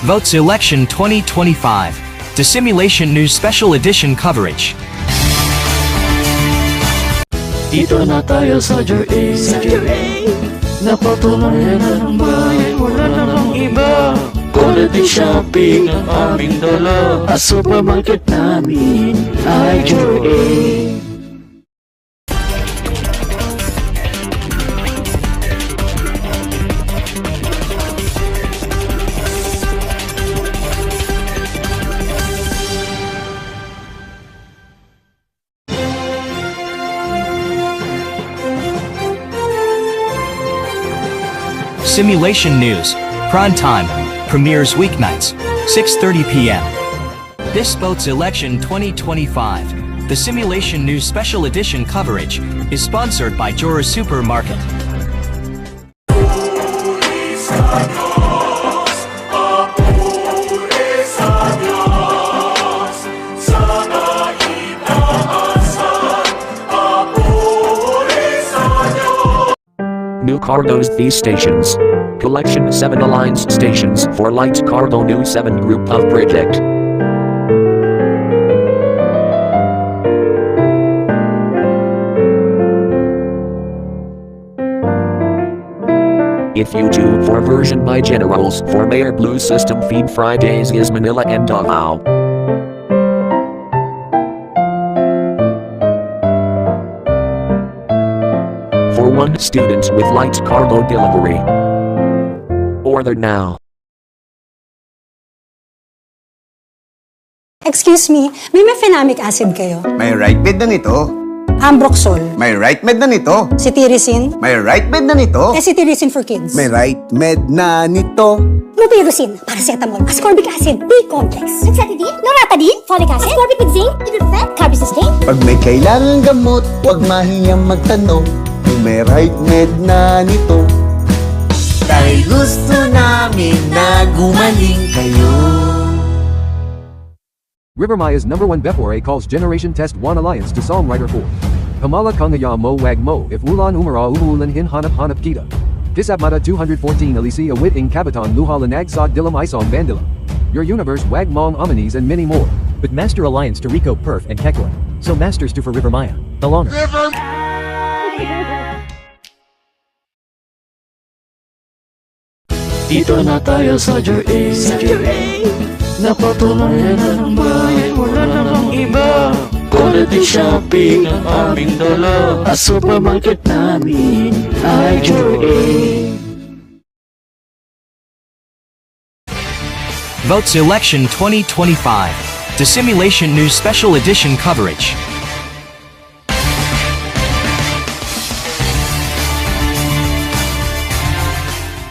Votes Election 2025. The Simulation News Special Edition coverage. Dito na tayo sa JA. Napatunayan na ng bayan, wala na ng iba. Quality shopping ang aming dala. At supermarket namin ay JA. Simulation News, Prime Time, premieres weeknights, 6:30 p.m. This Votes Election 2025. The Simulation News Special Edition coverage is sponsored by Jora Supermarket. New cargoes these stations. Collection 7 Alliance stations for light cargo New 7 group of project. If you do for version by generals for Mayor Blue system feed Fridays is Manila and Davao. For one student with light cargo delivery. Order now. Excuse me, may mefenamic acid kayo? May right bed na nito. Ambroxol? May right med na nito. Cetirizine? May right bed na nito. Cetirizine for kids? May right med na nito. Mupirocin, paracetamol, ascorbic acid, B-complex. Hexatidine, loratadine, folic acid, ascorbic with zinc, ibuprofen, carbosustain. Pag may kailangang gamot, huwag mahiyang magtanong. Kung may right med na nito. Dahil gusto namin na gumaling kayo. Rivermaya's #1 Bepore calls Generation Test 1 Alliance to Songwriter 4. Hamala kangaya mo wag mo if ulan umara umuulan hin hanap hanap kita. Disabmata 214 Alicia wit ing kabaton luhalanag sod dilam isong bandila. Your universe wag mong amanis and many more. With Master Alliance to Rico Perf and Kekla. So Masters to for Rivermaya. The longer. Dito na tayo sa JA. Napatunayan na ng bayan, wala na ng iba. Quality shopping ang aming dala. At supermarket namin ay JA. Votes Election 2025. The Simulation News Special Edition coverage.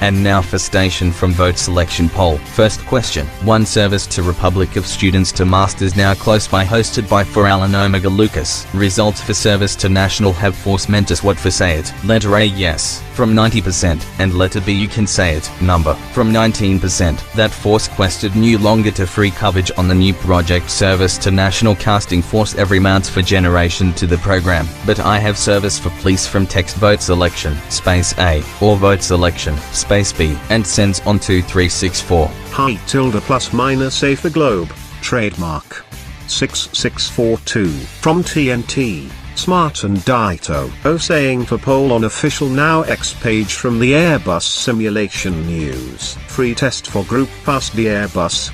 And now for station from vote selection poll. First question. One service to Republic of Students to Masters now close by hosted by for Alan Omega Lucas. Results for service to National have force Mentis what for say it. Letter A yes, from 90%, and letter B you can say it, number, from 19%. That force quested new longer to free coverage on the new project service to National Casting Force every month for generation to the program. But I have service for police from text vote selection, space A, or vote selection, space B, and sends on 2364. Hi tilde plus minus A for globe, trademark 6642, from TNT, Smart and Dito. O saying for poll on official Now X page from the Airbus Simulation News. Free test for group pass the Airbus